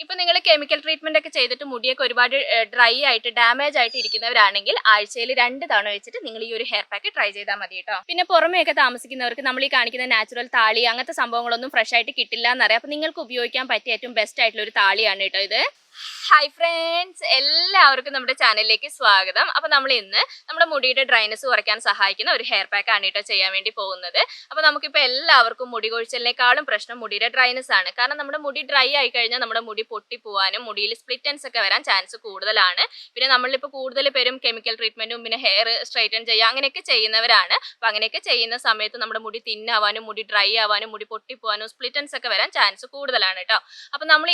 ഇപ്പോൾ നിങ്ങൾ chemical treatment ഒക്കെ ചെയ്തിട്ട് മുടിയൊക്കെ ഒരുപാട് ഡ്രൈ ആയിട്ട് ഡാമേജ് ആയിട്ട് ഇരിക്കുന്നവരാണെങ്കിൽ ആഴ്ചയിൽ 2 തവണ വെച്ചിട്ട് നിങ്ങൾ ഈ ഒരു ഹെയർ പാക്ക് ട്രൈ ചെയ്താൽ മതി കേട്ടോ. പിന്നെ പുറമെയൊക്കെ താമസിക്കുന്നവർക്ക് നമ്മൾ ഈ കാണിക്കുന്ന നാച്ചുറൽ താളി അങ്ങനത്തെ സംഭവങ്ങളൊന്നും ഫ്രഷ് ആയിട്ട് കിട്ടില്ല എന്നറിയാം. അപ്പോൾ നിങ്ങൾക്ക് ഉപയോഗിക്കാൻ പറ്റിയ ഏറ്റവും ബെസ്റ്റ് ആയിട്ടുള്ള ഒരു താളിയാണ് കേട്ടോ ഇത്. ഹായ് ഫ്രണ്ട്സ്, എല്ലാവർക്കും നമ്മുടെ ചാനലിലേക്ക് സ്വാഗതം. അപ്പോൾ നമ്മൾ ഇന്ന് നമ്മുടെ മുടിയുടെ ഡ്രൈനെസ് കുറയ്ക്കാൻ സഹായിക്കുന്ന ഒരു ഹെയർ പാക്ക് ആണ് കേട്ടോ ചെയ്യാൻ വേണ്ടി പോകുന്നത്. അപ്പോൾ നമുക്കിപ്പോൾ എല്ലാവർക്കും മുടി കൊഴിച്ചലിനേക്കാളും പ്രശ്നം മുടിയുടെ ഡ്രൈനെസ് ആണ്. കാരണം നമ്മുടെ മുടി ഡ്രൈ ആയി കഴിഞ്ഞാൽ നമ്മുടെ മുടി പൊട്ടിപ്പോവാനും മുടിയിൽ സ്പ്ലിറ്റൻസ് ഒക്കെ വരാൻ ചാൻസ് കൂടുതലാണ്. പിന്നെ നമ്മളിപ്പോൾ കൂടുതൽ പേരും കെമിക്കൽ ട്രീറ്റ്മെന്റും പിന്നെ ഹെയർ സ്ട്രൈറ്റൻ ചെയ്യുക അങ്ങനെയൊക്കെ ചെയ്യുന്നവരാണ്. അപ്പോൾ അങ്ങനെയൊക്കെ ചെയ്യുന്ന സമയത്ത് നമ്മുടെ മുടി തിന്നാവാനും മുടി ഡ്രൈ ആവാനും മുടി പൊട്ടിപ്പോവാനും സ്പ്ലിറ്റൻസ് ഒക്കെ വരാൻ ചാൻസ് കൂടുതലാണ് കേട്ടോ. അപ്പോൾ നമ്മൾ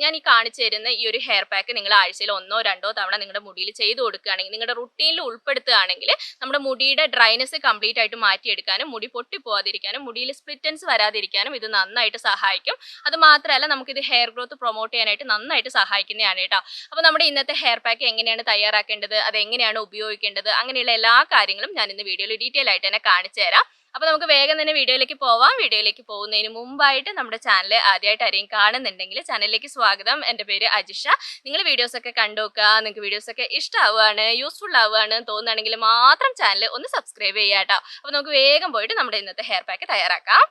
ഞാൻ ഈ കാണിച്ചു തരുന്ന ഈ ഒരു ഹെയർ പാക്ക് നിങ്ങൾ ആഴ്ചയിൽ 1 or 2 തവണ നിങ്ങളുടെ മുടിയിൽ ചെയ്ത് കൊടുക്കുകയാണെങ്കിൽ, നിങ്ങളുടെ റുട്ടീനിൽ ഉൾപ്പെടുത്തുകയാണെങ്കിൽ നമ്മുടെ മുടിയുടെ ഡ്രൈനെസ് കംപ്ലീറ്റ് ആയിട്ട് മാറ്റിയെടുക്കാനും മുടി പൊട്ടിപ്പോവാതിരിക്കാനും മുടിയിൽ സ്പ്ലിറ്റൻസ് വരാതിരിക്കാനും ഇത് നന്നായിട്ട് സഹായിക്കും. അത് മാത്രമല്ല നമുക്കിത് ഹെയർ ഗ്രോത്ത് പ്രൊമോട്ട് ചെയ്യാനായിട്ട് നന്നായിട്ട് സഹായിക്കുന്നതാണ് കേട്ടോ. അപ്പോൾ നമ്മുടെ ഇന്നത്തെ ഹെയർ പാക്ക് എങ്ങനെയാണ് തയ്യാറാക്കേണ്ടത്, അത് എങ്ങനെയാണ് ഉപയോഗിക്കേണ്ടത്, അങ്ങനെയുള്ള എല്ലാ കാര്യങ്ങളും ഞാൻ ഇന്ന് വീഡിയോയിൽ ഡീറ്റെയിൽ ആയിട്ട് തന്നെ കാണിച്ചു തരാം. അപ്പോൾ നമുക്ക് വേഗം തന്നെ വീഡിയോയിലേക്ക് പോവാം. വീഡിയോയിലേക്ക് പോകുന്നതിന് മുമ്പായിട്ട് നമ്മുടെ ചാനൽ ആദ്യമായിട്ട് ആരെയും കാണുന്നുണ്ടെങ്കിൽ ചാനലിലേക്ക് സ്വാഗതം. എൻ്റെ പേര് അജിഷ. നിങ്ങൾ വീഡിയോസൊക്കെ കണ്ടു നോക്കുക. നിങ്ങൾക്ക് വീഡിയോസൊക്കെ ഇഷ്ടമാവുകയാണ്, യൂസ്ഫുൾ ആവുകയാണ് തോന്നുകയാണെങ്കിൽ മാത്രം ചാനൽ ഒന്ന് സബ്സ്ക്രൈബ് ചെയ്യാം കേട്ടോ. അപ്പോൾ നമുക്ക് വേഗം പോയിട്ട് നമ്മുടെ ഇന്നത്തെ ഹെയർ പാക്ക് തയ്യാറാക്കാം.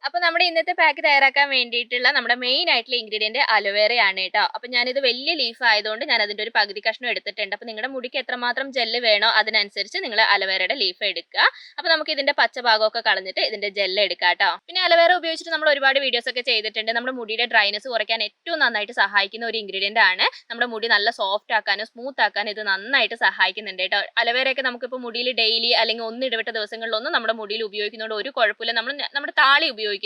അപ്പോൾ നമ്മുടെ ഇന്നത്തെ പാക്ക് തയ്യാറാക്കാൻ വേണ്ടിയിട്ടുള്ള നമ്മുടെ മെയിൻ ആയിട്ടുള്ള ഇൻഗ്രീഡിയൻറ്റ് അലോവേറയാണ് കേട്ടോ. അപ്പോൾ ഞാനിത് വലിയ ലീഫ് ആയതുകൊണ്ട് ഞാൻ അതിൻ്റെ ഒരു പകുതി കഷ്ണം എടുത്തിട്ടുണ്ട്. അപ്പോൾ നിങ്ങളുടെ മുടിക്ക് എത്രമാത്രം ജെല്ല് വേണോ അതിനനുസരിച്ച് നിങ്ങൾ അലോവേറയുടെ ലീഫ് എടുക്കുക. അപ്പോൾ നമുക്ക് ഇതിൻ്റെ പച്ചഭാഗമൊക്കെ കളഞ്ഞിട്ട് ഇതിൻ്റെ ജെല്ല് എടുക്കാം കേട്ടോ. പിന്നെ അലോവേറ ഉപയോഗിച്ചിട്ട് നമ്മൾ ഒരുപാട് വീഡിയോസ് ഒക്കെ ചെയ്തിട്ടുണ്ട്. നമ്മുടെ മുടിയുടെ ഡ്രൈനെസ് കുറയ്ക്കാൻ ഏറ്റവും നന്നായിട്ട് സഹായിക്കുന്ന ഒരു ഇൻഗ്രീഡിയൻ്റ് ആണ്. നമ്മുടെ മുടി നല്ല സോഫ്റ്റ് ആക്കാനും സ്മൂത്ത് ആക്കാനും ഇത് നന്നായിട്ട് സഹായിക്കുന്നുണ്ട് കേട്ടോ. അലോവേറയൊക്കെ നമുക്കിപ്പോൾ മുടിയിൽ ഡെയിലി അല്ലെങ്കിൽ ഒന്നിടവിട്ട ദിവസങ്ങളിലൊന്നും നമ്മുടെ മുടിയിൽ ഉപയോഗിക്കുന്നതുകൊണ്ട് ഒരു കുഴപ്പമില്ല. നമ്മുടെ താളി ഉപയോഗിക്കുന്നില്ലേ,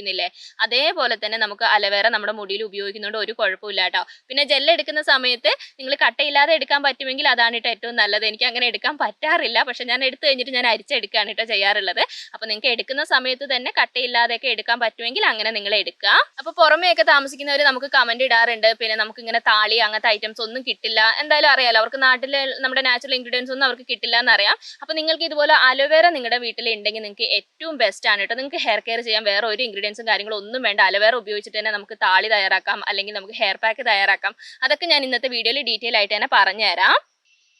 അതേപോലെ തന്നെ നമുക്ക് അലോവേറ നമ്മുടെ മുടിയിൽ ഉപയോഗിക്കുന്നതുകൊണ്ട് ഒരു കുഴപ്പമില്ല കേട്ടോ. പിന്നെ ജെല്ല് എടുക്കുന്ന സമയത്ത് നിങ്ങൾ കട്ടയില്ലാതെ എടുക്കാൻ പറ്റുമെങ്കിൽ അതാണ് കേട്ടോ ഏറ്റവും നല്ലത്. എനിക്ക് അങ്ങനെ എടുക്കാൻ പറ്റാറില്ല, പക്ഷെ ഞാൻ എടുത്തു കഴിഞ്ഞിട്ട് ഞാൻ അരിച്ചെടുക്കുകയാണ് കേട്ടോ ചെയ്യാറുള്ളത്. അപ്പോൾ നിങ്ങൾക്ക് എടുക്കുന്ന സമയത്ത് തന്നെ കട്ടയില്ലാതെയൊക്കെ എടുക്കാൻ പറ്റുമെങ്കിൽ അങ്ങനെ നിങ്ങൾ എടുക്കുക. അപ്പോൾ പുറമെയൊക്കെ താമസിക്കുന്നവർ നമുക്ക് കമന്റ് ഇടാറുണ്ട്, പിന്നെ നമുക്ക് ഇങ്ങനെ താളി അങ്ങനത്തെ ഐറ്റംസ് ഒന്നും കിട്ടില്ല. എന്തായാലും അറിയാലോ, അവർക്ക് നാട്ടിൽ നമ്മുടെ നാച്ചുറൽ ഇൻഗ്രീഡിയൻസ് ഒന്നും അവർക്ക് കിട്ടില്ല എന്നറിയാം. അപ്പോൾ നിങ്ങൾക്ക് ഇതുപോലെ അലോവേറ നിങ്ങളുടെ വീട്ടിൽ ഉണ്ടെങ്കിൽ നിങ്ങൾക്ക് ഏറ്റവും ബെസ്റ്റ് ആണ് കേട്ടോ. നിങ്ങൾക്ക് ഹെയർ കെയർ ചെയ്യാൻ വേറെ ഒരു ഇൻഗ്രീഡിയൻസും കാര്യങ്ങളും ഒന്നും വേണ്ട. അലോവേറ ഉപയോഗിച്ചിട്ട് തന്നെ നമുക്ക് താളി തയ്യാറാക്കാം, അല്ലെങ്കിൽ നമുക്ക് ഹെയർ പാക്ക് തയ്യാറാക്കാം. അതൊക്കെ ഞാൻ ഇന്നത്തെ വീഡിയോയിൽ ഡീറ്റെയിൽ ആയിട്ട് തന്നെ പറഞ്ഞുതരാം.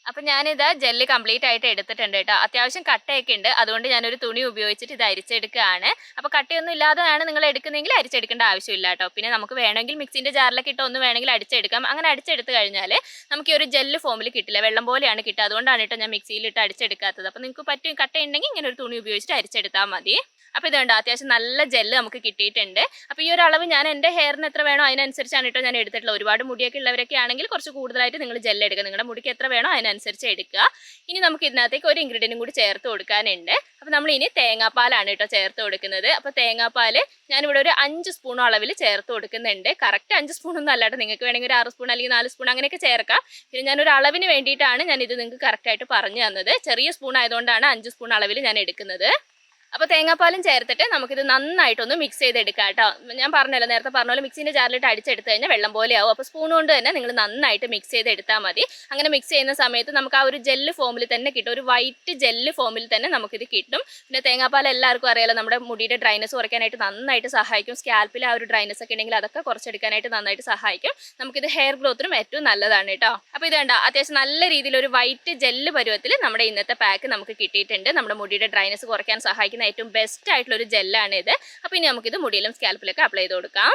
അപ്പം ഞാനിത് ജെല്ല് കംപ്ലീറ്റ് ആയിട്ട് എടുത്തിട്ടുണ്ട് കേട്ടോ. അത്യാവശ്യം കട്ടയൊക്കെ ഉണ്ട്, അതുകൊണ്ട് ഞാനൊരു തുണി ഉപയോഗിച്ചിട്ട് ഇത് അരിച്ചെടുക്കുകയാണ്. അപ്പോൾ കട്ടയൊന്നും ഇല്ലാതെയാണ് നിങ്ങൾ എടുക്കുന്നതെങ്കിൽ അരിച്ചെടുക്കേണ്ട ആവശ്യമില്ല കേട്ടോ. പിന്നെ നമുക്ക് വേണമെങ്കിൽ മിക്സിൻ്റെ ജാറിലൊക്കെ ഇട്ട് ഒന്ന് വേണമെങ്കിൽ അടിച്ചെടുക്കാം. അങ്ങനെ അടിച്ചെടുത്ത് കഴിഞ്ഞാൽ നമുക്ക് ഈ ഒരു ജെല്ല് ഫോമിൽ കിട്ടില്ല, വെള്ളം പോലെയാണ് കിട്ടുക. അതുകൊണ്ടാണ് കേട്ടോ ഞാൻ മിക്സിയിലിട്ട് അടിച്ചെടുക്കാത്തത്. അപ്പോൾ നിങ്ങൾക്ക് പറ്റും കട്ടയുണ്ടെങ്കിൽ ഇങ്ങനെ ഒരു തുണി ഉപയോഗിച്ചിട്ട് അരിച്ചെടുത്താൽ മതി. അപ്പോൾ ഇതുണ്ട്, അത്യാവശ്യം നല്ല ജെല്ല് നമുക്ക് കിട്ടിയിട്ടുണ്ട്. അപ്പോൾ ഈ ഒരു അളവ് ഞാൻ എൻ്റെ ഹെയറിന് എത്ര വേണോ അതിനനുസരിച്ചാണ് കേട്ടോ ഞാൻ എടുത്തിട്ടുള്ളത്. ഒരുപാട് മുടിയൊക്കെ ഉള്ളവരൊക്കെ ആണെങ്കിൽ കുറച്ച് കൂടുതലായിട്ട് നിങ്ങൾ ജെല്ല് എടുക്കുക. നിങ്ങളുടെ മുടിക്ക് എത്ര വേണോ അതിനനുസരിച്ച് എടുക്കുക. ഇനി നമുക്ക് ഇതിനകത്തേക്ക് ഒരു ഇൻഗ്രീഡിയൻറ്റും കൂടി ചേർത്ത് കൊടുക്കാനുണ്ട്. അപ്പോൾ നമ്മൾ ഇനി തേങ്ങാപ്പാലാണ് കേട്ടോ ചേർത്ത് കൊടുക്കുന്നത്. അപ്പോൾ തേങ്ങാപ്പാൽ ഞാനിവിടെ ഒരു 5 സ്പൂൺ അളവിൽ ചേർത്ത് കൊടുക്കുന്നുണ്ട്. കറക്റ്റ് 5 സ്പൂണൊന്നും അല്ലാട്ടോ, നിങ്ങൾക്ക് വേണമെങ്കിൽ ഒരു 6 സ്പൂൺ അല്ലെങ്കിൽ 4 സ്പൂൺ അങ്ങനെയൊക്കെ ചേർക്കാം. പിന്നെ ഞാനൊരു അളവിന് വേണ്ടിയിട്ടാണ് ഞാനിത് നിങ്ങൾക്ക് കറക്റ്റായിട്ട് പറഞ്ഞു തന്നത്. ചെറിയ സ്പൂൺ ആയതുകൊണ്ടാണ് 5 സ്പൂൺ അളവിൽ ഞാൻ എടുക്കുന്നത്. അപ്പോൾ തേങ്ങാപ്പാലും ചേർത്തിട്ട് നമുക്കിത് നന്നായിട്ടൊന്ന് മിക്സ് ചെയ്തെടുക്കാം കേട്ടോ. ഞാൻ പറഞ്ഞല്ലോ, നേരത്തെ പറഞ്ഞ പോലെ മിക്സിൻ്റെ ജാറിലിട്ട് അടിച്ചെടുത്ത് കഴിഞ്ഞാൽ വെള്ളം പോലെ ആവും. അപ്പോൾ സ്പൂൺ കൊണ്ട് തന്നെ നിങ്ങൾ നന്നായിട്ട് മിക്സ് ചെയ്തെടുത്താൽ മതി. അങ്ങനെ മിക്സ് ചെയ്യുന്ന സമയത്ത് നമുക്ക് ആ ഒരു ജെല്ല് ഫോമിൽ തന്നെ കിട്ടും, ഒരു വൈറ്റ് ജെല്ല് ഫോമിൽ തന്നെ നമുക്കിത് കിട്ടും. പിന്നെ തേങ്ങാപ്പാൽ എല്ലാവർക്കും അറിയാലോ, നമ്മുടെ മുടിയുടെ ഡ്രൈനെസ് കുറയ്ക്കാനായിട്ട് നന്നായിട്ട് സഹായിക്കും. സ്കാൽപ്പിൽ ആ ഒരു ഡ്രൈനെസ് ഒക്കെ ഉണ്ടെങ്കിൽ അതൊക്കെ കുറച്ചെടുക്കാനായിട്ട് നന്നായിട്ട് സഹായിക്കും. നമുക്കിത് ഹെയർ ഗ്രോത്തിനും ഏറ്റവും നല്ലതാണ് കേട്ടോ. അപ്പോൾ ഇത് കണ്ടോ, അത്യാവശ്യം നല്ല രീതിയിൽ ഒരു വൈറ്റ് ജെല്ല് പരുവത്തിൽ നമ്മുടെ ഇന്നത്തെ പാക്ക് നമുക്ക് കിട്ടിയിട്ടുണ്ട്. നമ്മുടെ മുടിയുടെ ഡ്രൈനെസ് കുറയ്ക്കാൻ സഹായിക്കുന്ന ഏറ്റവും ബെസ്റ്റ് ആയിട്ടുള്ള ഒരു ജെല്ലാണ് ഇത്. അപ്പോൾ ഇനി നമുക്കിത് മുടിയിലും സ്കാൽപ്പിലൊക്കെ അപ്ലൈ ചെയ്ത് കൊടുക്കാം.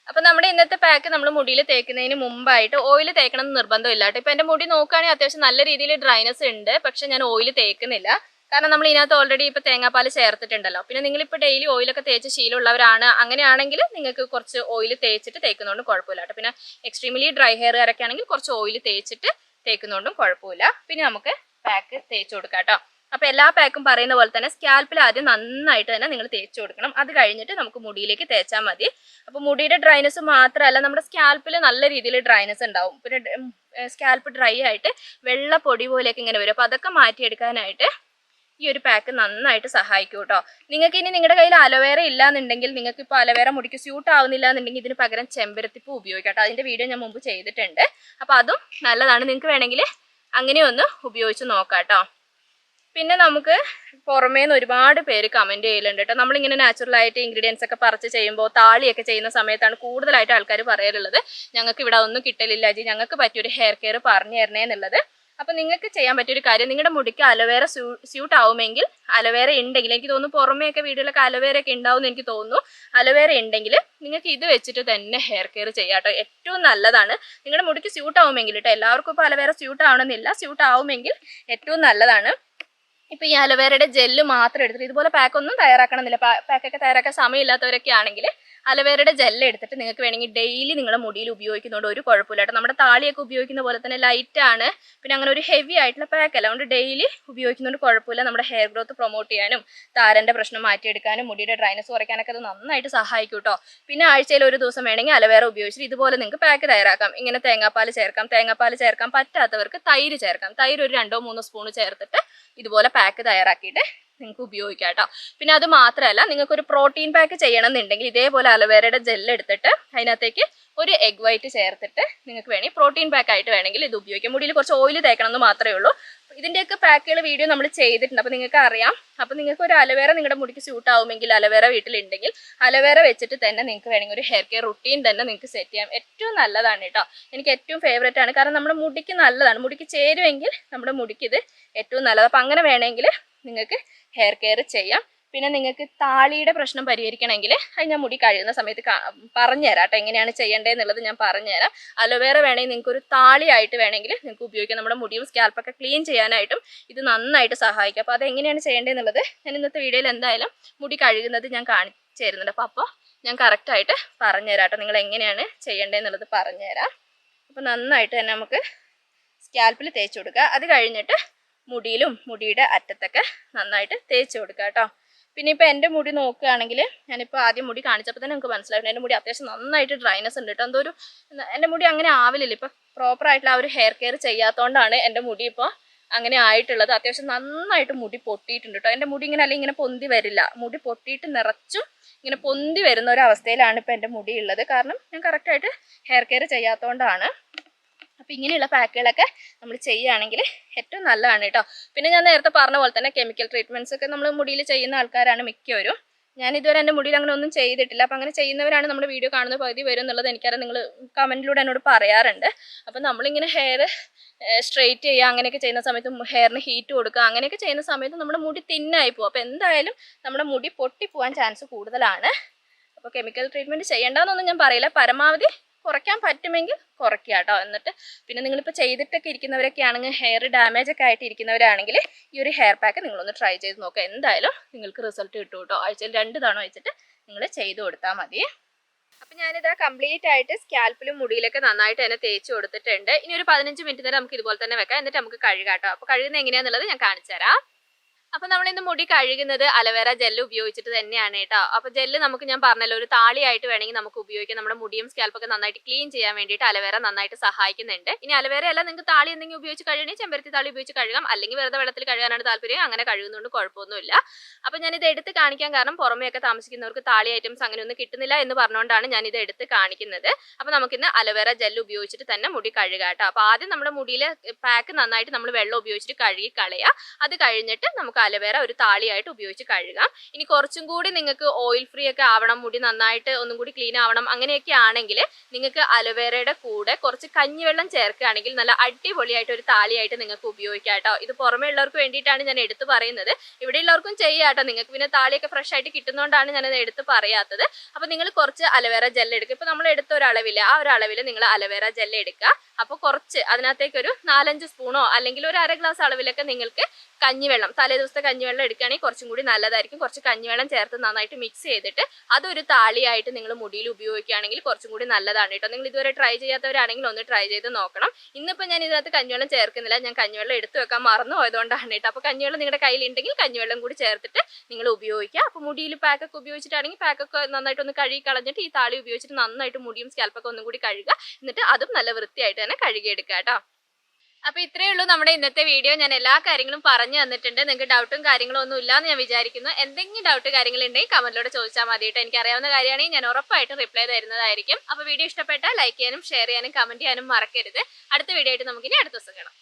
അപ്പോൾ നമ്മുടെ ഇന്നത്തെ പാക്ക് നമ്മൾ മുടിയിൽ തേക്കുന്നതിന് മുമ്പായിട്ട് ഓയിൽ തേക്കണം എന്ന് നിർബന്ധമില്ല കേട്ടോ. ഇപ്പോൾ എൻ്റെ മുടി നോക്കുകയാണെങ്കിൽ അത്യാവശ്യം നല്ല രീതിയിൽ ഡ്രൈനെസ് ഉണ്ട്, പക്ഷെ ഞാൻ ഓയിൽ തേക്കുന്നില്ല. കാരണം നമ്മൾ ഇതിനകത്ത് ഓൾറെഡി ഇപ്പോൾ തേങ്ങാപ്പാൽ ചേർത്തിട്ടുണ്ടല്ലോ. പിന്നെ നിങ്ങളിപ്പോൾ ഡെയിലി ഓയിലൊക്കെ തേച്ച് ശീലമുള്ളവരാണ്, അങ്ങനെയാണെങ്കിൽ നിങ്ങൾക്ക് കുറച്ച് ഓയിൽ തേച്ചിട്ട് തേക്കുന്നതുകൊണ്ടും കുഴപ്പമില്ല കേട്ടോ. പിന്നെ എക്സ്ട്രീംലി ഡ്രൈ ഹെയർകാരൊക്കെ ആണെങ്കിൽ കുറച്ച് ഓയിൽ തേച്ചിട്ട് തേക്കുന്നതുകൊണ്ടും കുഴപ്പമില്ല. പിന്നെ നമുക്ക് പാക്ക് തേച്ച് കൊടുക്കാം കേട്ടോ. അപ്പോൾ എല്ലാ പാക്കും പറയുന്ന പോലെ തന്നെ സ്കാൽപ്പിൽ ആദ്യം നന്നായിട്ട് തന്നെ നിങ്ങൾ തേച്ച് കൊടുക്കണം. അത് കഴിഞ്ഞിട്ട് നമുക്ക് മുടിയിലേക്ക് തേച്ചാൽ മതി. അപ്പോൾ മുടിയുടെ ഡ്രൈനെസ് മാത്രമല്ല, നമ്മുടെ സ്കാൽപ്പിൽ നല്ല രീതിയിൽ ഡ്രൈനെസ് ഉണ്ടാവും. പിന്നെ സ്കാൽപ്പ് ഡ്രൈ ആയിട്ട് വെള്ള പൊടി പോലെയൊക്കെ ഇങ്ങനെ വരും. അപ്പോൾ അതൊക്കെ മാറ്റിയെടുക്കാനായിട്ട് ഈ ഒരു പാക്ക് നന്നായിട്ട് സഹായിക്കും കേട്ടോ. നിങ്ങൾക്ക് ഇനി നിങ്ങളുടെ കയ്യിൽ അലോവേറ ഇല്ലാന്നുണ്ടെങ്കിൽ, നിങ്ങൾക്ക് ഇപ്പോൾ അലോവേറ മുടിക്ക് സ്യൂട്ട് ആവുന്നില്ല എന്നുണ്ടെങ്കിൽ ഇതിന് പകരം ചെമ്പരത്തിപ്പൂ ഉപയോഗിക്കാം കേട്ടോ. അതിൻ്റെ വീഡിയോ ഞാൻ മുമ്പ് ചെയ്തിട്ടുണ്ട്. അപ്പോൾ അതും നല്ലതാണ്, നിങ്ങൾക്ക് വേണമെങ്കിൽ അങ്ങനെ ഒന്ന് ഉപയോഗിച്ച് നോക്കാം കേട്ടോ. പിന്നെ നമുക്ക് പുറമേന്ന് ഒരുപാട് പേര് കമന്റ് ചെയ്യലുണ്ട് കേട്ടോ. നമ്മളിങ്ങനെ നാച്ചുറൽ ആയിട്ട് ഇൻഗ്രീഡിയൻസ് ഒക്കെ പറിച്ച് ചെയ്യുമ്പോൾ താളിയൊക്കെ ചെയ്യുന്ന സമയത്താണ് കൂടുതലായിട്ട് ആൾക്കാർ പറയാറുള്ളത് ഞങ്ങൾക്ക് ഇവിടെ ഒന്നും കിട്ടലില്ല ജി, ഞങ്ങൾക്ക് പറ്റിയൊരു ഹെയർ കെയർ പറഞ്ഞു തരണേ എന്നുള്ളത്. അപ്പം നിങ്ങൾക്ക് ചെയ്യാൻ പറ്റിയൊരു കാര്യം, നിങ്ങളുടെ മുടിക്ക് അലോവേറ സ്യൂട്ട് ആവുമെങ്കിൽ, അലോവേറ ഉണ്ടെങ്കിൽ, എനിക്ക് തോന്നുന്നു പുറമേയൊക്കെ വീടുകളിലൊക്കെ അലോവേറ ഒക്കെ ഉണ്ടാവും എന്ന് എനിക്ക് തോന്നുന്നു. അലോവേറ ഉണ്ടെങ്കിൽ നിങ്ങൾക്ക് ഇത് വെച്ചിട്ട് തന്നെ ഹെയർ കെയർ ചെയ്യാം കേട്ടോ. ഏറ്റവും നല്ലതാണ്. നിങ്ങളുടെ മുടിക്ക് സ്യൂട്ട് ആവുമെങ്കിൽ കേട്ടോ, എല്ലാവർക്കും ഇപ്പോൾ അലോവേറ സ്യൂട്ട് ആവണമെന്നില്ല, സ്യൂട്ട് ആവുമെങ്കിൽ ഏറ്റവും നല്ലതാണ്. ഇപ്പം ഈ അലോവേറയുടെ ജെല്ല് മാത്രം എടുത്തിട്ട്, ഇതുപോലെ പാക്കൊന്നും തയ്യാറാക്കണമെന്നില്ല, പാക്കൊക്കെ തയ്യാറാക്കാൻ സമയമില്ലാത്തവരൊക്കെ ആണെങ്കിൽ അലോവേറയുടെ ജെല്ല് എടുത്തിട്ട് നിങ്ങൾക്ക് വേണമെങ്കിൽ ഡെയിലി നിങ്ങളുടെ മുടിയിൽ ഉപയോഗിക്കുന്നതുകൊണ്ട് ഒരു കുഴപ്പമില്ല കേട്ടോ. നമ്മുടെ താളിയൊക്കെ ഉപയോഗിക്കുന്ന പോലെ തന്നെ ലൈറ്റാണ്, പിന്നെ അങ്ങനെ ഒരു ഹെവി ആയിട്ടുള്ള പാക്കല്ല, അതുകൊണ്ട് ഡെയിലി ഉപയോഗിക്കുന്നതുകൊണ്ട് കുഴപ്പമില്ല. നമ്മുടെ ഹെയർ ഗ്രോത്ത് പ്രൊമോട്ട് ചെയ്യാനും താരൻ്റെ പ്രശ്നം മാറ്റിയെടുക്കാനും മുടിയുടെ ഡ്രൈനസ് കുറയ്ക്കാനൊക്കെ അത് നന്നായിട്ട് സഹായിക്കും കേട്ടോ. പിന്നെ ആഴ്ചയിൽ ഒരു ദിവസം വേണമെങ്കിൽ അലോവേറ ഉപയോഗിച്ചിട്ട് ഇതുപോലെ നിങ്ങൾക്ക് പാക്ക് തയ്യാറാക്കാം. ഇങ്ങനെ തേങ്ങാപ്പാൽ ചേർക്കാം, തേങ്ങാപ്പാൽ ചേർക്കാൻ പറ്റാത്തവർക്ക് തൈര് ചേർക്കാം. തൈര് ഒരു 2-3 സ്പൂൺ ചേർത്തിട്ട് ഇതുപോലെ പാക്ക് തയ്യാറാക്കിയിട്ട് നിങ്ങൾക്ക് ഉപയോഗിക്കാം കേട്ടോ. പിന്നെ അത് മാത്രമല്ല, നിങ്ങൾക്കൊരു പ്രോട്ടീൻ പാക്ക് ചെയ്യണം എന്നുണ്ടെങ്കിൽ ഇതേപോലെ അലോവേറയുടെ ജെല്ല് എടുത്തിട്ട് അതിനകത്തേക്ക് ഒരു എഗ് വൈറ്റ് ചേർത്തിട്ട് നിങ്ങൾക്ക് വേണമെങ്കിൽ പ്രോട്ടീൻ പാക്ക് ആയിട്ട് വേണമെങ്കിൽ ഇത് ഉപയോഗിക്കാം. മുടിയിൽ കുറച്ച് ഓയിൽ തേക്കണം എന്ന് മാത്രമേ ഉള്ളൂ. ഇതിൻ്റെയൊക്കെ പാക്കുകൾ വീഡിയോ നമ്മൾ ചെയ്തിട്ടുണ്ട്, അപ്പോൾ നിങ്ങൾക്ക് അറിയാം. അപ്പോൾ നിങ്ങൾക്ക് ഒരു അലോവേറ നിങ്ങളുടെ മുടിക്ക് സ്യൂട്ട് ആവുമെങ്കിൽ, അലോവേറ വീട്ടിലുണ്ടെങ്കിൽ അലോവേറ വെച്ചിട്ട് തന്നെ നിങ്ങൾക്ക് വേണമെങ്കിൽ ഒരു ഹെയർ കെയർ റുട്ടീൻ തന്നെ നിങ്ങൾക്ക് സെറ്റ് ചെയ്യാം. ഏറ്റവും നല്ലതാണ് കേട്ടോ, എനിക്ക് ഏറ്റവും ഫേവറേറ്റ് ആണ്. കാരണം നമ്മുടെ മുടിക്ക് നല്ലതാണ്, മുടിക്ക് ചേരുമെങ്കിൽ നമ്മുടെ മുടിക്ക് ഇത് ഏറ്റവും നല്ലത്. അപ്പോൾ അങ്ങനെ വേണമെങ്കിൽ നിങ്ങൾക്ക് ഹെയർ കെയർ ചെയ്യാം. പിന്നെ നിങ്ങൾക്ക് താളിയുടെ പ്രശ്നം പരിഹരിക്കണമെങ്കിൽ അത് ഞാൻ മുടി കഴുകുന്ന സമയത്ത് പറഞ്ഞുതരാം കേട്ടോ, എങ്ങനെയാണ് ചെയ്യേണ്ടതെന്നുള്ളത് ഞാൻ പറഞ്ഞുതരാം. അലോവേറ വേണമെങ്കിൽ നിങ്ങൾക്ക് ഒരു താളിയായിട്ട് വേണമെങ്കിൽ നിങ്ങൾക്ക് ഉപയോഗിക്കാം. നമ്മുടെ മുടിയും സ്കാൽപ്പൊക്കെ ക്ലീൻ ചെയ്യാനായിട്ടും ഇത് നന്നായിട്ട് സഹായിക്കും. അപ്പോൾ അതെങ്ങനെയാണ് ചെയ്യേണ്ടതെന്നുള്ളത് ഞാൻ ഇന്നത്തെ വീഡിയോയിൽ എന്തായാലും മുടി കഴുകുന്നത് ഞാൻ കാണിച്ചു തരുന്നുണ്ട്. അപ്പോൾ ഞാൻ കറക്റ്റായിട്ട് പറഞ്ഞുതരാം കേട്ടോ, നിങ്ങൾ എങ്ങനെയാണ് ചെയ്യേണ്ടതെന്നുള്ളത് പറഞ്ഞുതരാം. അപ്പോൾ നന്നായിട്ട് തന്നെ നമുക്ക് സ്കാൽപ്പിൽ തേച്ച് കൊടുക്കുക. അത് കഴിഞ്ഞിട്ട് മുടിയിലും മുടിയുടെ അറ്റത്തൊക്കെ നന്നായിട്ട് തേച്ച് കൊടുക്കുക കേട്ടോ. പിന്നെ ഇപ്പോൾ എൻ്റെ മുടി നോക്കുകയാണെങ്കിൽ, ഞാനിപ്പോൾ ആദ്യം മുടി കാണിച്ചപ്പോൾ തന്നെ നിങ്ങൾക്ക് മനസ്സിലായിരുന്നു എൻ്റെ മുടി അത്യാവശ്യം നന്നായിട്ട് ഡ്രൈനസ് ഉണ്ട് കേട്ടോ. എന്തോ ഒരു എൻ്റെ മുടി അങ്ങനെ ആവില്ലല്ലോ, ഇപ്പോൾ പ്രോപ്പറായിട്ടുള്ള ആ ഒരു ഹെയർ കെയർ ചെയ്യാത്തതുകൊണ്ടാണ് എൻ്റെ മുടി ഇപ്പോൾ അങ്ങനെ ആയിട്ടുള്ളത്. അത്യാവശ്യം നന്നായിട്ട് മുടി പൊട്ടിയിട്ടുണ്ട് കേട്ടോ. എൻ്റെ മുടി ഇങ്ങനെ അല്ലെങ്കിൽ ഇങ്ങനെ പൊന്തി വരില്ല, മുടി പൊട്ടിയിട്ട് നിറച്ചും ഇങ്ങനെ പൊന്തി വരുന്ന ഒരു അവസ്ഥയിലാണ് ഇപ്പോൾ എൻ്റെ മുടി ഉള്ളത്. കാരണം ഞാൻ കറക്റ്റായിട്ട് ഹെയർ കെയർ ചെയ്യാത്തതുകൊണ്ടാണ്. അപ്പോൾ ഇങ്ങനെയുള്ള പാക്കുകളൊക്കെ നമ്മൾ ചെയ്യുകയാണെങ്കിൽ ഏറ്റവും നല്ലതാണ് കേട്ടോ. പിന്നെ ഞാൻ നേരത്തെ പറഞ്ഞ പോലെ തന്നെ കെമിക്കൽ ട്രീറ്റ്മെൻറ്റ്സ് ഒക്കെ നമ്മൾ മുടിയിൽ ചെയ്യുന്ന ആൾക്കാരാണ് മിക്കവരും. ഞാൻ ഇതുവരെ എൻ്റെ മുടിയിൽ അങ്ങനെ ഒന്നും ചെയ്തിട്ടില്ല. അപ്പോൾ അങ്ങനെ ചെയ്യുന്നവരാണ് നമ്മുടെ വീഡിയോ കാണുന്ന പകുതി വരും എന്നുള്ളത് എനിക്കറിയാം, നിങ്ങൾ കമൻറ്റിലൂടെ എന്നോട് പറയാറുണ്ട്. അപ്പോൾ നമ്മളിങ്ങനെ ഹെയർ സ്ട്രെയിറ്റ് ചെയ്യുക അങ്ങനെയൊക്കെ ചെയ്യുന്ന സമയത്ത്, ഹെയറിന് ഹീറ്റ് കൊടുക്കുക അങ്ങനെയൊക്കെ ചെയ്യുന്ന സമയത്ത് നമ്മുടെ മുടി തിന്നായി പോകും. അപ്പോൾ എന്തായാലും നമ്മുടെ മുടി പൊട്ടിപ്പോവാൻ ചാൻസ് കൂടുതലാണ്. അപ്പോൾ കെമിക്കൽ ട്രീറ്റ്മെൻറ്റ് ചെയ്യേണ്ടതെന്നൊന്നും ഞാൻ പറയില്ല, പരമാവധി കുറയ്ക്കാൻ പറ്റുമെങ്കിൽ കുറയ്ക്കുക കേട്ടോ. എന്നിട്ട് പിന്നെ നിങ്ങളിപ്പോൾ ചെയ്തിട്ടൊക്കെ ഇരിക്കുന്നവരൊക്കെ ആണെങ്കിൽ, ഹെയർ ഡാമേജ് ഒക്കെ ആയിട്ട് ഇരിക്കുന്നവരാണെങ്കിൽ ഈ ഒരു ഹെയർ പാക്ക് നിങ്ങളൊന്ന് ട്രൈ ചെയ്ത് നോക്കുക. എന്തായാലും നിങ്ങൾക്ക് റിസൾട്ട് കിട്ടും കേട്ടോ. ആഴ്ചയിൽ 2 തവണ വെച്ചിട്ട് നിങ്ങൾ ചെയ്ത് കൊടുത്താൽ മതി. അപ്പം ഞാനിത് കംപ്ലീറ്റ് ആയിട്ട് സ്കാൽപ്പിലും മുടിയിലൊക്കെ നന്നായിട്ട് തന്നെ തേച്ച് കൊടുത്തിട്ടുണ്ട്. ഇനി ഒരു 15 മിനിറ്റ് നേരം നമുക്ക് ഇതുപോലെ തന്നെ വെക്കാം, എന്നിട്ട് നമുക്ക് കഴുകാം കേട്ടോ. അപ്പോൾ കഴുകുന്നത് എങ്ങനെയാണെന്നുള്ളത് ഞാൻ കാണിച്ചു തരാം. അപ്പോൾ നമ്മളിന്ന് മുടി കഴുകുന്നത് അലോവേറ ജെല്ല് ഉപയോഗിച്ചിട്ട് തന്നെയാണ് കേട്ടോ. അപ്പോൾ ജെല്ല് നമുക്ക് ഞാൻ പറഞ്ഞല്ലോ ഒരു താളിയായിട്ട് വേണമെങ്കിൽ നമുക്ക് ഉപയോഗിക്കാം. നമ്മുടെ മുടിയും സ്കാൽപ്പൊക്കെ നന്നായിട്ട് ക്ലീൻ ചെയ്യാൻ വേണ്ടിയിട്ട് അലോവേറ നന്നായിട്ട് സഹായിക്കുന്നുണ്ട്. ഇനി അലോവേറ അല്ല നിങ്ങൾക്ക് താളി എന്തെങ്കിലും ഉപയോഗിച്ച് കഴുകണമെങ്കിൽ ചെമ്പരത്തി താളി ഉപയോഗിച്ച് കഴുകാം, അല്ലെങ്കിൽ വെറുതെ വെള്ളത്തിൽ കഴുകാനാണ് താല്പര്യം, അങ്ങനെ കഴുകുന്നതുകൊണ്ട് കുഴപ്പമൊന്നുമില്ല. അപ്പോൾ ഞാനിത് എടുത്ത് കാണിക്കാൻ കാരണം പുറമെയൊക്കെ താമസിക്കുന്നവർക്ക് താളി ഐറ്റംസ് അങ്ങനെയൊന്നും കിട്ടുന്നില്ല എന്ന് പറഞ്ഞുകൊണ്ടാണ് ഞാനിത് എടുത്ത് കാണിക്കുന്നത്. അപ്പോൾ നമുക്കിന്ന് അലോവേറ ജെല്ല് ഉപയോഗിച്ചിട്ട് തന്നെ മുടി കഴുകാം കേട്ടോ. അപ്പോൾ ആദ്യം നമ്മുടെ മുടിയിലെ പാക്ക് നന്നായിട്ട് നമ്മൾ വെള്ളം ഉപയോഗിച്ചിട്ട് കഴുകി കളയുക. അത് കഴിഞ്ഞിട്ട് നമുക്ക് അലോവേറ ഒരു താളിയായിട്ട് ഉപയോഗിച്ച് കഴുകാം. ഇനി കുറച്ചും കൂടി നിങ്ങൾക്ക് ഓയിൽ ഫ്രീ ഒക്കെ ആവണം, മുടി നന്നായിട്ട് ഒന്നും കൂടി ക്ലീൻ ആവണം അങ്ങനെയൊക്കെ ആണെങ്കിൽ നിങ്ങൾക്ക് അലോവേറയുടെ കൂടെ കുറച്ച് കഞ്ഞിവെള്ളം ചേർക്കുകയാണെങ്കിൽ നല്ല അടിപൊളിയായിട്ട് ഒരു താളിയായിട്ട് നിങ്ങൾക്ക് ഉപയോഗിക്കാം കേട്ടോ. ഇത് പുറമേ ഉള്ളവർക്ക് വേണ്ടിയിട്ടാണ് ഞാൻ എടുത്ത് പറയുന്നത്, ഇവിടെ ഉള്ളവർക്കും ചെയ്യാം കേട്ടോ. നിങ്ങൾക്ക് പിന്നെ താളിയൊക്കെ ഫ്രഷ് ആയിട്ട് കിട്ടുന്നതുകൊണ്ടാണ് ഞാനത് എടുത്ത് പറയാത്തത്. അപ്പോൾ നിങ്ങൾ കുറച്ച് അലോവേറ ജെല്ല് എടുക്കുക. ഇപ്പോൾ നമ്മൾ എടുത്ത ഒരു അളവിൽ, ആ ഒരു അളവിൽ നിങ്ങൾ അലോവേറ ജെല്ല് എടുക്കുക. അപ്പോൾ കുറച്ച് അതിനകത്തേക്ക് ഒരു 4-5 സ്പൂണോ അല്ലെങ്കിൽ ഒരു 1/2 ഗ്ലാസ് അളവിലൊക്കെ നിങ്ങൾക്ക് കഞ്ഞിവെള്ളം, തലേ ദിവസത്തെ കഞ്ഞിവെള്ളം എടുക്കുകയാണെങ്കിൽ കുറച്ചും കൂടി നല്ലതായിരിക്കും. കുറച്ച് കഞ്ഞിവെള്ളം ചേർത്ത് നന്നായിട്ട് മിക്സ് ചെയ്തിട്ട് അതൊരു താളിയായിട്ട് നിങ്ങൾ മുടിയിൽ ഉപയോഗിക്കുകയാണെങ്കിൽ കുറച്ചും കൂടി നല്ലതാണ് കേട്ടോ. നിങ്ങൾ ഇതുവരെ ട്രൈ ചെയ്യാത്തവരാണെങ്കിൽ ഒന്ന് ട്രൈ ചെയ്ത് നോക്കണം. ഇന്നിപ്പോൾ ഞാൻ ഇതിനകത്ത് കഞ്ഞിവെള്ളം ചേർക്കുന്നില്ല, ഞാൻ കഞ്ഞിവെള്ളം എടുത്തു വെക്കാൻ മറന്നു പോയതുകൊണ്ടാണ് കേട്ടോ. അപ്പോൾ കഞ്ഞിവെള്ളം നിങ്ങളുടെ കയ്യിലുണ്ടെങ്കിൽ കഞ്ഞിവെള്ളം കൂടി ചേർത്തിട്ട് നിങ്ങൾ ഉപയോഗിക്കുക. അപ്പോൾ മുടിയിൽ പാക്കൊക്കെ ഉപയോഗിച്ചിട്ടാണെങ്കിൽ പാക്കൊക്കെ നന്നായിട്ടൊന്ന് കഴുകി കളഞ്ഞിട്ട് ഈ താളി ഉപയോഗിച്ചിട്ട് നന്നായിട്ട് മുടിയും സ്കാൽപ്പൊക്കെ ഒന്നും കൂടി കഴുകുക. എന്നിട്ട് അതും നല്ല വൃത്തിയായിട്ട് തന്നെ കഴുകിയെടുക്കുക കേട്ടോ. അപ്പോൾ ഇത്രയേ ഉള്ളൂ നമ്മുടെ ഇന്നത്തെ വീഡിയോ. ഞാൻ എല്ലാ കാര്യങ്ങളും പറഞ്ഞു തന്നിട്ടുണ്ട്. നിങ്ങൾക്ക് ഡൗട്ടും കാര്യങ്ങളും ഒന്നും ഇല്ലാന്ന് ഞാൻ വിചാരിക്കുന്നു. എന്തെങ്കിലും ഡൗട്ട് കാര്യങ്ങളുണ്ടെങ്കിൽ കമന്റിലൂടെ ചോദിച്ചാൽ മതി കേട്ടോ. എനിക്ക് അറിയാവുന്ന കാര്യമാണെങ്കിൽ ഞാൻ ഉറപ്പായിട്ടും റിപ്ലൈ തരുന്നതായിരിക്കും. അപ്പോൾ വീഡിയോ ഇഷ്ടപ്പെട്ടാൽ ലൈക്ക് ചെയ്യാനും ഷെയർ ചെയ്യാനും കമന്റ് ചെയ്യാനും മറക്കരുത്. അടുത്ത വീഡിയോ ആയിട്ട് നമുക്കിനി അടുത്ത ദിവസം കാണാം.